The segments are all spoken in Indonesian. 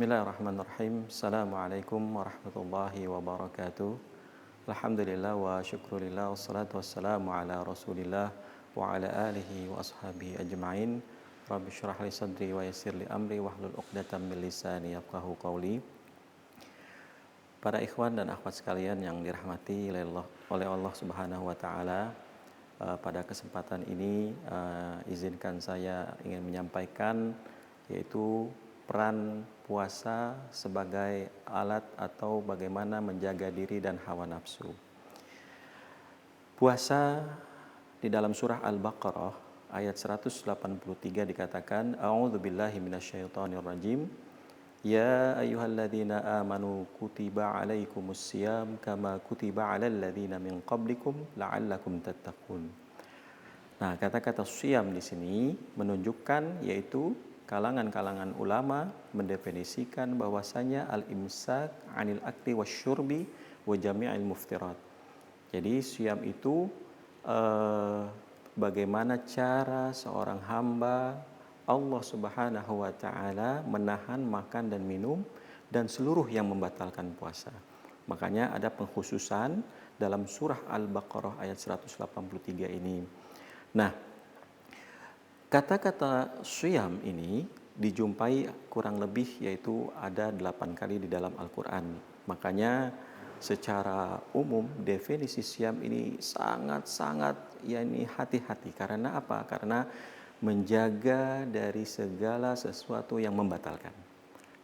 Bismillahirrahmanirrahim. Assalamualaikum warahmatullahi wabarakatuh. Alhamdulillah wa syukurillah wassalatu wassalamu ala Rasulillah wa ala alihi wa ashabihi ajma'in. Rabbi syrah li sadri wa yassir li amri wahlul 'uqdatam min lisani yafqahu qawli. Para ikhwan dan akhwat sekalian yang dirahmati oleh Allah Subhanahu wa taala, pada kesempatan ini izinkan saya ingin menyampaikan yaitu peran puasa sebagai alat atau bagaimana menjaga diri dan hawa nafsu. Puasa di dalam surah Al-Baqarah ayat 183 dikatakan, A'udzubillahi minasyaitonirrajim. Ya ayyuhalladzina amanu kutiba alaikumusiyam kama kutiba alal ladzina min qablikum la'allakum tattaqun. Nah, kata-kata siyam di sini menunjukkan yaitu kalangan-kalangan ulama mendefinisikan bahwasanya al-imsak 'anil akli wasyurbi wa jami'il muftirat. Jadi siyam itu bagaimana cara seorang hamba Allah Subhanahu wa taala menahan makan dan minum dan seluruh yang membatalkan puasa. Makanya ada pengkhususan dalam surah Al-Baqarah ayat 183 ini. Nah, kata-kata siyam ini dijumpai kurang lebih yaitu ada 8 kali di dalam Al-Quran. Makanya secara umum definisi siyam ini sangat-sangat hati-hati. Karena apa? Karena menjaga dari segala sesuatu yang membatalkan.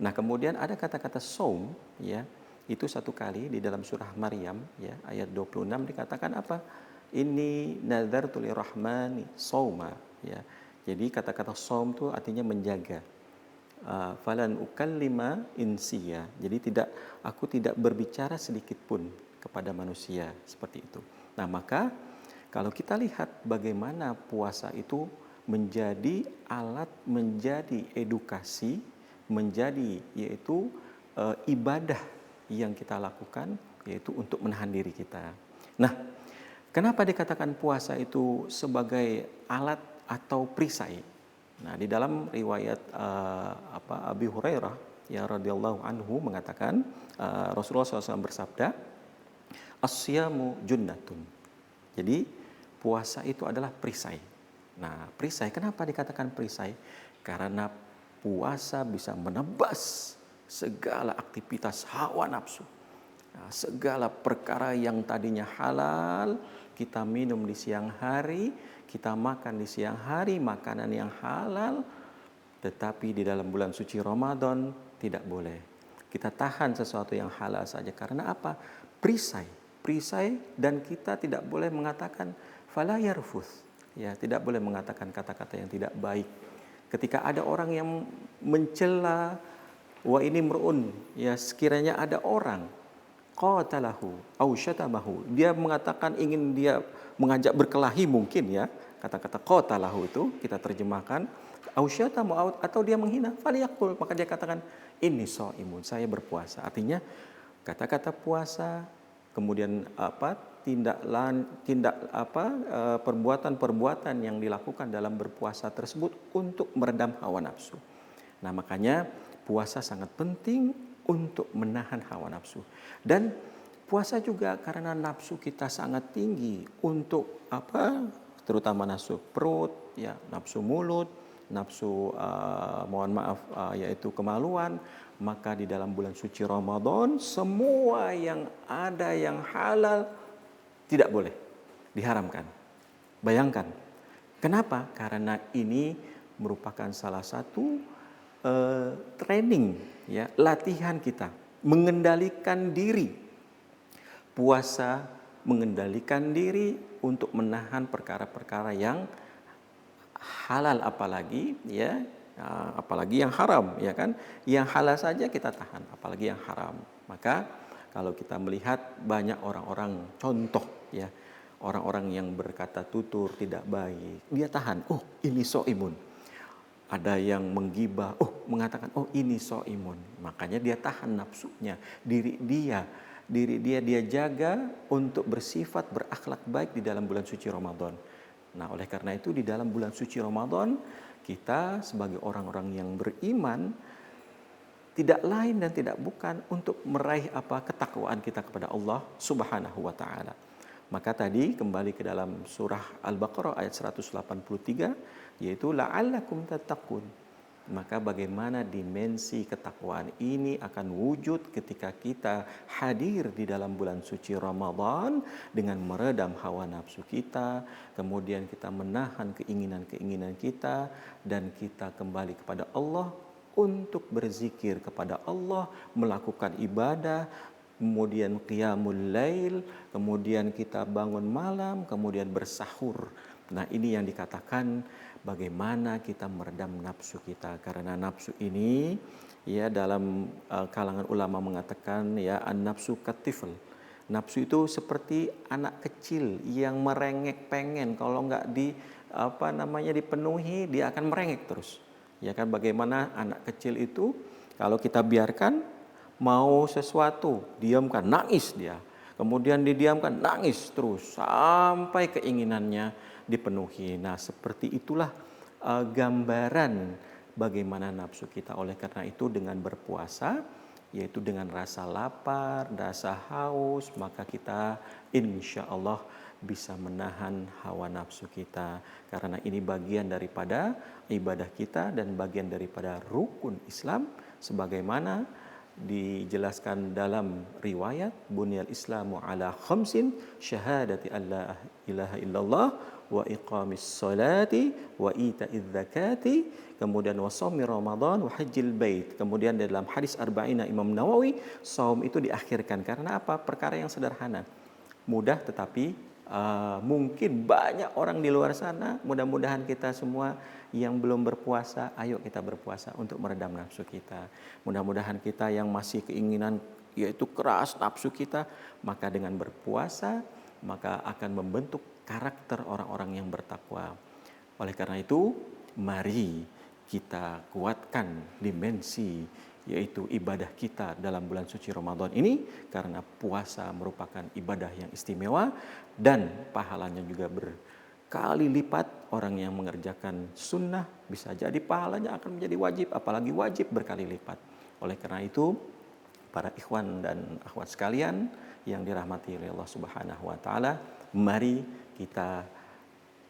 Nah, kemudian ada kata-kata saum, ya, itu 1 kali di dalam surah Maryam, ya, ayat 26 dikatakan apa? Inni nadzartu lirrahmani sauma, ya. Jadi kata-kata saum itu artinya menjaga. Falan ukallima insiya. Jadi aku tidak berbicara sedikit pun kepada manusia, seperti itu. Nah, maka kalau kita lihat bagaimana puasa itu menjadi alat, menjadi edukasi, menjadi yaitu ibadah yang kita lakukan yaitu untuk menahan diri kita. Nah, kenapa dikatakan puasa itu sebagai alat atau perisai? Nah, di dalam riwayat Abi Hurairah ya radhiyallahu anhu mengatakan Rasulullah SAW bersabda, "As-siyamu junnatun." Jadi puasa itu adalah perisai. Nah, perisai, kenapa dikatakan perisai? Karena puasa bisa menebas segala aktivitas hawa nafsu. Nah, segala perkara yang tadinya halal, kita minum di siang hari, kita makan di siang hari, makanan yang halal, tetapi di dalam bulan suci Ramadan tidak boleh. Kita tahan sesuatu yang halal saja. Karena apa? Perisai, dan kita tidak boleh mengatakan fala yarfuth. Ya, tidak boleh mengatakan kata-kata yang tidak baik. Ketika ada orang yang mencela, wa ini mur'un, ya, sekiranya ada orang qatalahu au syatamahu, dia mengatakan ingin dia mengajak berkelahi mungkin, ya. Kata-kata qatalahu itu kita terjemahkan au syatamahu, atau dia menghina, falyaqul, maka dia katakan ini shaimun, saya berpuasa. Artinya kata-kata puasa, kemudian perbuatan-perbuatan yang dilakukan dalam berpuasa tersebut untuk meredam hawa nafsu. Nah, makanya puasa sangat penting untuk menahan hawa nafsu. Dan puasa juga karena nafsu kita sangat tinggi untuk terutama nafsu perut, ya, nafsu mulut, nafsu yaitu kemaluan. Maka di dalam bulan suci Ramadan semua yang ada yang halal tidak boleh, diharamkan. Bayangkan, kenapa? Karena ini merupakan salah satu training, ya, latihan kita mengendalikan diri. Puasa mengendalikan diri untuk menahan perkara-perkara yang halal, apalagi yang haram, ya kan? Yang halal saja kita tahan, apalagi yang haram. Maka kalau kita melihat banyak orang-orang, contoh, ya, orang-orang yang berkata tutur tidak baik, dia tahan, oh ini shaimun. Ada yang menggibah, mengatakan oh ini shaimun. Makanya dia tahan nafsunya, diri dia jaga untuk bersifat berakhlak baik di dalam bulan suci Ramadan. Nah, oleh karena itu di dalam bulan suci Ramadan kita sebagai orang-orang yang beriman tidak lain dan tidak bukan untuk meraih apa ketakwaan kita kepada Allah Subhanahu wa taala. Maka tadi kembali ke dalam surah Al-Baqarah ayat 183 yaitu la'allakum tattaqun. Maka bagaimana dimensi ketakwaan ini akan wujud ketika kita hadir di dalam bulan suci Ramadan dengan meredam hawa nafsu kita, kemudian kita menahan keinginan-keinginan kita dan kita kembali kepada Allah untuk berzikir kepada Allah, melakukan ibadah, kemudian qiyamul lail, kemudian kita bangun malam, kemudian bersahur. Nah, ini yang dikatakan bagaimana kita meredam nafsu kita, karena nafsu ini ya dalam kalangan ulama mengatakan ya an-nafsu katifl. Nafsu itu seperti anak kecil yang merengek pengen, kalau nggak dipenuhi dia akan merengek terus. Ya kan, bagaimana anak kecil itu kalau kita biarkan mau sesuatu, diamkan, nangis dia. Kemudian didiamkan, nangis terus sampai keinginannya dipenuhi. Nah, seperti itulah gambaran bagaimana nafsu kita. Oleh karena itu dengan berpuasa, yaitu dengan rasa lapar, rasa haus, maka kita insya Allah bisa menahan hawa nafsu kita. Karena ini bagian daripada ibadah kita dan bagian daripada rukun Islam, sebagaimana dijelaskan dalam riwayat bunyal islamu ala khamsin syahadati alla ilaha illallah wa iqamis salati wa ita'iz zakati, kemudian wa shaumi ramadan wa hajjil bait. Kemudian dalam hadis arba'ina Imam Nawawi, saum itu diakhirkan karena apa? Perkara yang sederhana, mudah, tetapi mungkin banyak orang di luar sana. Mudah-mudahan kita semua yang belum berpuasa, ayo kita berpuasa untuk meredam nafsu kita. Mudah-mudahan kita yang masih keinginan yaitu keras nafsu kita, maka dengan berpuasa maka akan membentuk karakter orang-orang yang bertakwa. Oleh karena itu, mari kita kuatkan dimensi yaitu ibadah kita dalam bulan suci Ramadan ini, karena puasa merupakan ibadah yang istimewa dan pahalanya juga berkali lipat. Orang yang mengerjakan sunnah bisa jadi pahalanya akan menjadi wajib, apalagi wajib berkali lipat. Oleh karena itu, para ikhwan dan akhwat sekalian yang dirahmati oleh Allah Subhanahu wa taala, mari kita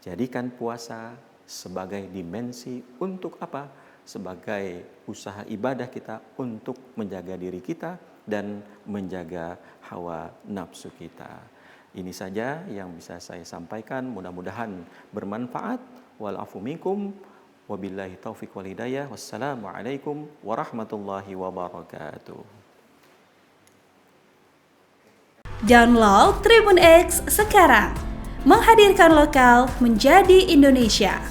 jadikan puasa sebagai dimensi untuk apa? Sebagai usaha ibadah kita untuk menjaga diri kita dan menjaga hawa nafsu kita. Ini saja yang bisa saya sampaikan, mudah-mudahan bermanfaat. Wal afu minkum, wabillahi taufiq wal hidayah. Wassalamualaikum warahmatullahi wabarakatuh. Download Tribun X sekarang, menghadirkan lokal menjadi Indonesia.